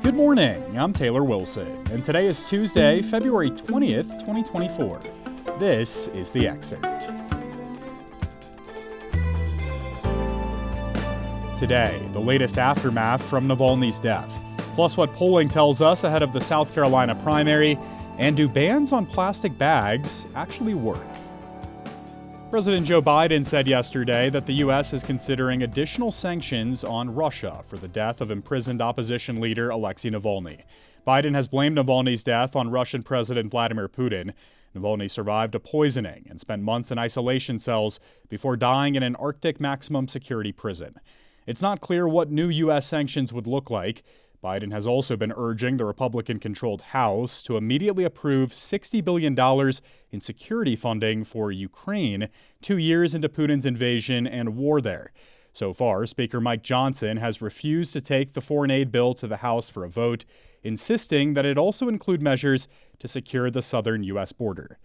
Good morning, I'm Taylor Wilson, and today is Tuesday, February 20th, 2024. This is the Excerpt. Today, the latest aftermath from Navalny's death, plus what polling tells us ahead of the South Carolina primary, and do bans on plastic bags actually work? President Joe Biden said yesterday that the U.S. is considering additional sanctions on Russia for the death of imprisoned opposition leader Alexei Navalny. Biden has blamed Navalny's death on Russian President Vladimir Putin. Navalny survived a poisoning and spent months in isolation cells before dying in an Arctic maximum security prison. It's not clear what new U.S. sanctions would look like. Biden has also been urging the Republican-controlled House to immediately approve $60 billion in security funding for Ukraine 2 years into Putin's invasion and war there. So far, Speaker Mike Johnson has refused to take the foreign aid bill to the House for a vote, insisting that it also include measures to secure the southern U.S. border.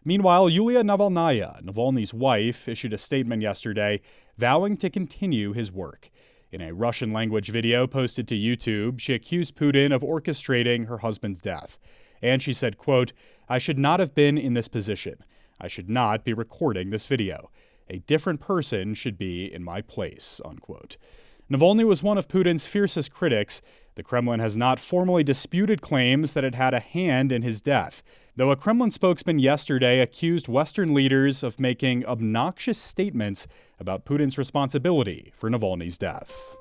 Meanwhile, Yulia Navalnaya, Navalny's wife, issued a statement yesterday vowing to continue his work. In a Russian-language video posted to YouTube, she accused Putin of orchestrating her husband's death. And she said, quote, "I should not have been in this position. I should not be recording this video. A different person should be in my place," unquote. Navalny was one of Putin's fiercest critics. The Kremlin has not formally disputed claims that it had a hand in his death, though a Kremlin spokesman yesterday accused Western leaders of making obnoxious statements about Putin's responsibility for Navalny's death.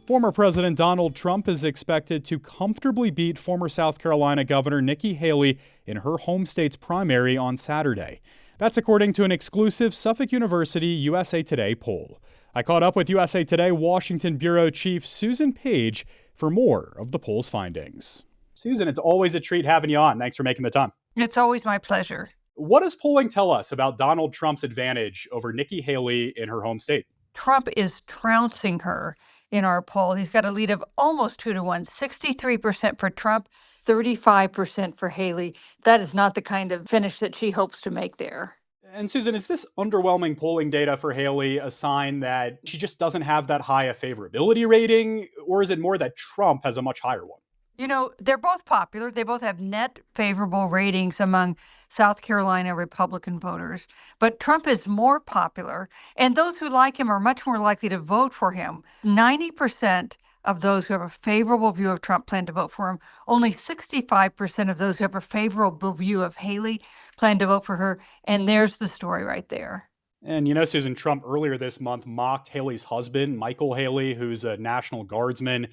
Former President Donald Trump is expected to comfortably beat former South Carolina Governor Nikki Haley in her home state's primary on Saturday. That's according to an exclusive Suffolk University USA Today poll. I caught up with USA Today Washington Bureau Chief Susan Page for more of the poll's findings. Susan, it's always a treat having you on. Thanks for making the time. It's always my pleasure. What does polling tell us about Donald Trump's advantage over Nikki Haley in her home state? Trump is trouncing her in our poll. He's got a lead of almost 2-1, 63% for Trump, 35% for Haley. That is not the kind of finish that she hopes to make there. And Susan, is this underwhelming polling data for Haley a sign that she just doesn't have that high a favorability rating, or is it more that Trump has a much higher one? You know, they're both popular. They both have net favorable ratings among South Carolina Republican voters. But Trump is more popular, and those who like him are much more likely to vote for him. 90% of those who have a favorable view of Trump plan to vote for him. Only 65% of those who have a favorable view of Haley plan to vote for her. And there's the story right there. And you know, Susan, Trump earlier this month mocked Haley's husband, Michael Haley, who's a National Guardsman.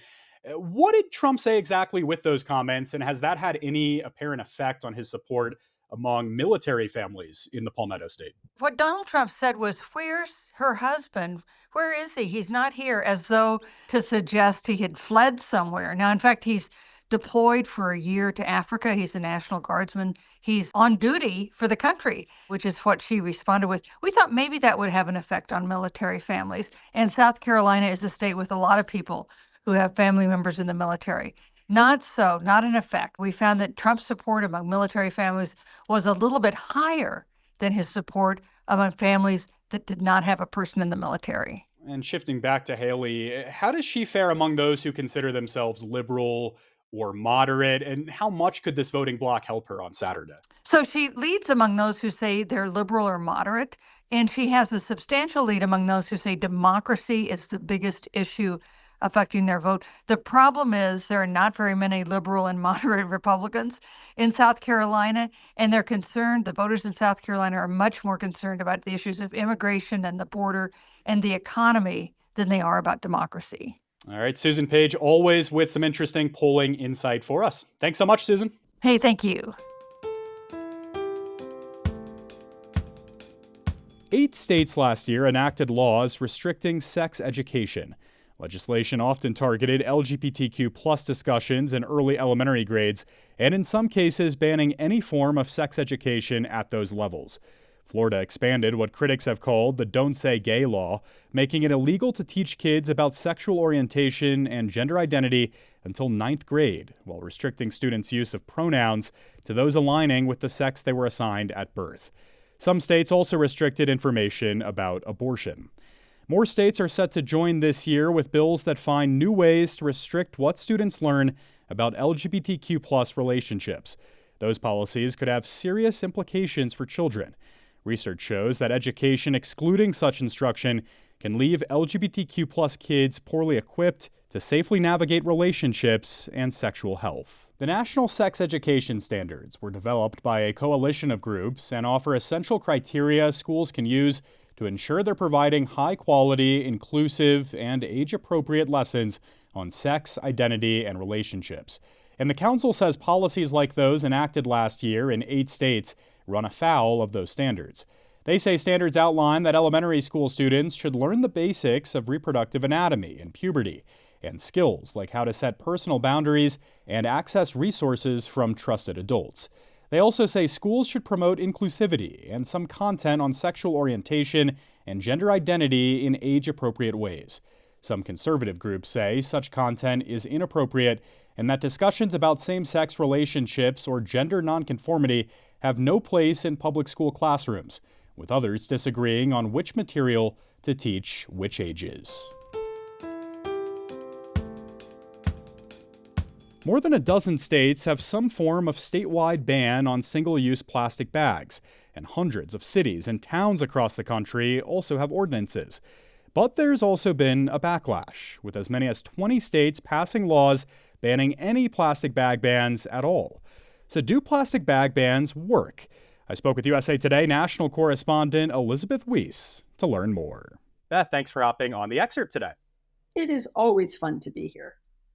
What did Trump say exactly with those comments, and has that had any apparent effect on his support among military families in the Palmetto State? What Donald Trump said was, "Where's her husband? Where is he? He's not here," as though to suggest he had fled somewhere. Now, in fact, he's deployed for a year to Africa. He's a National Guardsman. He's on duty for the country, which is what she responded with. We thought maybe that would have an effect on military families. And South Carolina is a state with a lot of people who have family members in the military. Not so, not an effect. We found that Trump's support among military families was a little bit higher than his support among families that did not have a person in the military. And shifting back to Haley, how does she fare among those who consider themselves liberal or moderate, and how much could this voting bloc help her on Saturday? So she leads among those who say they're liberal or moderate, and she has a substantial lead among those who say democracy is the biggest issue affecting their vote. The problem is there are not very many liberal and moderate Republicans in South Carolina, and they're concerned. The voters in South Carolina are much more concerned about the issues of immigration and the border and the economy than they are about democracy. All right, Susan Page, always with some interesting polling insight for us. Thanks so much, Susan. Hey, thank you. 8 states last year enacted laws restricting sex education. Legislation often targeted LGBTQ+ discussions in early elementary grades, and in some cases banning any form of sex education at those levels. Florida expanded what critics have called the Don't Say Gay law, making it illegal to teach kids about sexual orientation and gender identity until 9th grade, while restricting students' use of pronouns to those aligning with the sex they were assigned at birth. Some states also restricted information about abortion. More states are set to join this year with bills that find new ways to restrict what students learn about LGBTQ+ relationships. Those policies could have serious implications for children. Research shows that education excluding such instruction can leave LGBTQ+ kids poorly equipped to safely navigate relationships and sexual health. The National Sex Education Standards were developed by a coalition of groups and offer essential criteria schools can use to ensure they're providing high-quality, inclusive, and age-appropriate lessons on sex, identity, and relationships. And the council says policies like those enacted last year in 8 states run afoul of those standards. They say standards outline that elementary school students should learn the basics of reproductive anatomy and puberty, and skills like how to set personal boundaries and access resources from trusted adults. They also say schools should promote inclusivity and some content on sexual orientation and gender identity in age-appropriate ways. Some conservative groups say such content is inappropriate and that discussions about same-sex relationships or gender nonconformity have no place in public school classrooms, with others disagreeing on which material to teach which ages. More than a dozen states have some form of statewide ban on single-use plastic bags, and hundreds of cities and towns across the country also have ordinances. But there's also been a backlash, with as many as 20 states passing laws banning any plastic bag bans at all. So do plastic bag bans work? I spoke with USA Today national correspondent Elizabeth Weise to learn more. Beth, thanks for hopping on the Excerpt today. It is always fun to be here.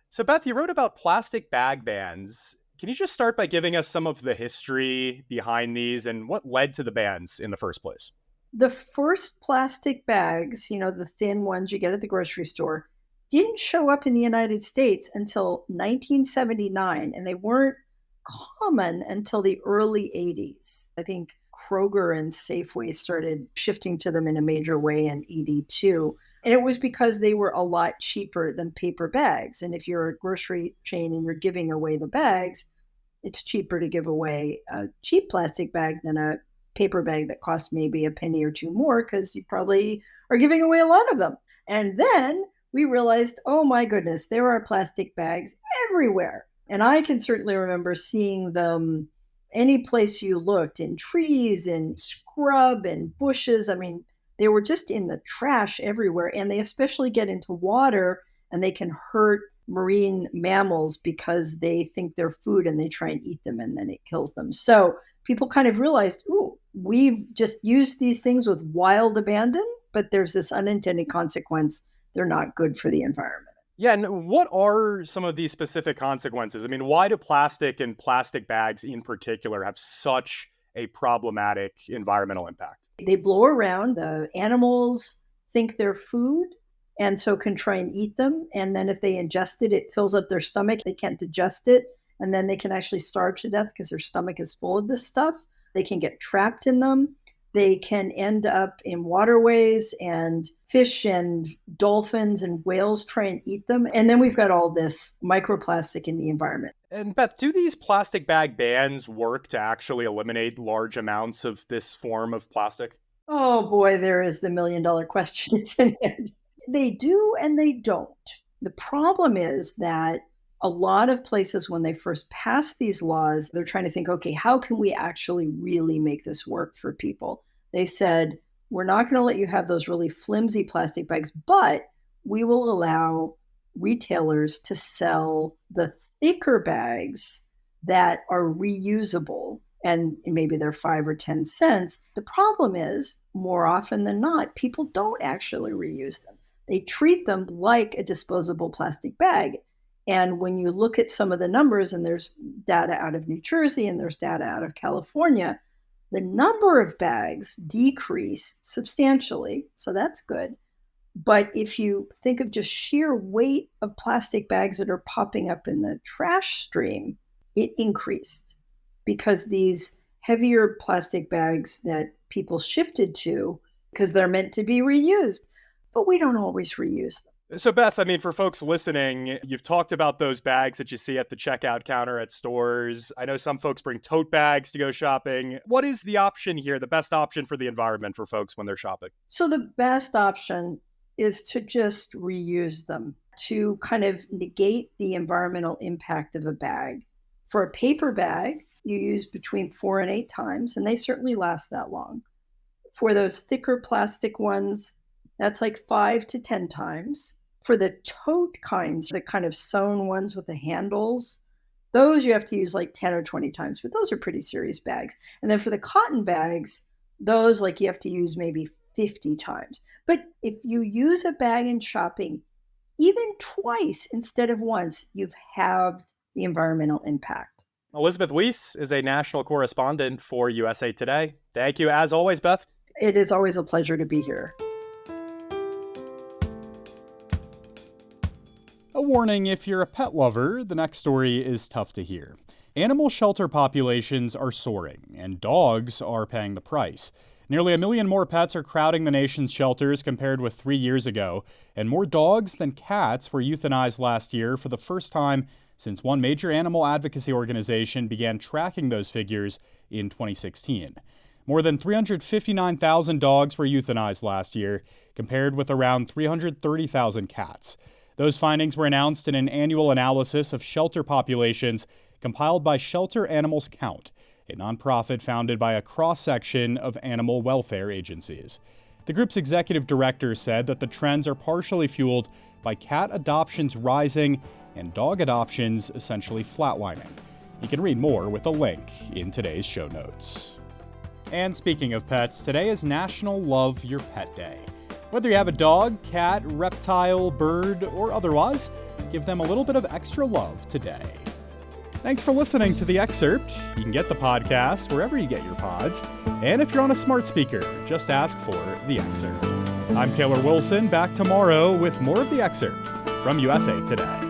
So Beth, you wrote about plastic bag bans. Can you just start by giving us some of the history behind these and what led to the bans in the first place? The first plastic bags, the thin ones you get at the grocery store, didn't show up in the United States until 1979, and they weren't common until the early 80s. I think Kroger and Safeway started shifting to them in a major way, and ED2. And it was because they were a lot cheaper than paper bags. And if you're a grocery chain and you're giving away the bags, it's cheaper to give away a cheap plastic bag than a paper bag that costs maybe a penny or two more, because you probably are giving away a lot of them. And then we realized, oh my goodness, there are plastic bags everywhere. And I can certainly remember seeing them any place you looked, in trees, in scrub, and bushes. I mean, they were just in the trash everywhere. And they especially get into water, and they can hurt marine mammals because they think they're food and they try and eat them, and then it kills them. So people kind of realized, ooh, we've just used these things with wild abandon, but there's this unintended consequence. They're not good for the environment. Yeah, and what are some of these specific consequences? I mean, why do plastic and plastic bags in particular have such a problematic environmental impact? They blow around. The animals think they're food and so can try and eat them. And then if they ingest it, it fills up their stomach. They can't digest it. And then they can actually starve to death because their stomach is full of this stuff. They can get trapped in them. They can end up in waterways, and fish and dolphins and whales try and eat them. And then we've got all this microplastic in the environment. And Beth, do these plastic bag bans work to actually eliminate large amounts of this form of plastic? Oh boy, there is the million-dollar question, isn't it? They do and they don't. The problem is that a lot of places, when they first passed these laws, they're trying to think, okay, how can we actually really make this work for people? They said, we're not going to let you have those really flimsy plastic bags, but we will allow retailers to sell the thicker bags that are reusable, and maybe they're 5 or 10 cents. The problem is, more often than not, people don't actually reuse them. They treat them like a disposable plastic bag. And when you look at some of the numbers, and there's data out of New Jersey and there's data out of California, the number of bags decreased substantially. So that's good. But if you think of just sheer weight of plastic bags that are popping up in the trash stream, it increased because these heavier plastic bags that people shifted to, because they're meant to be reused, but we don't always reuse them. So Beth, I mean, for folks listening, you've talked about those bags that you see at the checkout counter at stores. I know some folks bring tote bags to go shopping. What is the option here, the best option for the environment for folks when they're shopping? So the best option is to just reuse them to kind of negate the environmental impact of a bag. For a paper bag, you use between 4 and 8 times, and they certainly last that long. For those thicker plastic ones, that's like 5 to 10 times. For the tote kinds, the kind of sewn ones with the handles, those you have to use like 10 or 20 times, but those are pretty serious bags. And then for the cotton bags, those like you have to use maybe 50 times. But if you use a bag in shopping, even twice instead of once, you've halved the environmental impact. Elizabeth Weise is a national correspondent for USA Today. Thank you, as always, Beth. It is always a pleasure to be here. A warning, if you're a pet lover, the next story is tough to hear. Animal shelter populations are soaring, and dogs are paying the price. Nearly 1 million more pets are crowding the nation's shelters compared with 3 years ago, and more dogs than cats were euthanized last year for the first time since one major animal advocacy organization began tracking those figures in 2016. More than 359,000 dogs were euthanized last year, compared with around 330,000 cats. Those findings were announced in an annual analysis of shelter populations compiled by Shelter Animals Count, a nonprofit founded by a cross-section of animal welfare agencies. The group's executive director said that the trends are partially fueled by cat adoptions rising and dog adoptions essentially flatlining. You can read more with a link in today's show notes. And speaking of pets, today is National Love Your Pet Day. Whether you have a dog, cat, reptile, bird, or otherwise, give them a little bit of extra love today. Thanks for listening to The Excerpt. You can get the podcast wherever you get your pods. And if you're on a smart speaker, just ask for The Excerpt. I'm Taylor Wilson, back tomorrow with more of The Excerpt from USA Today.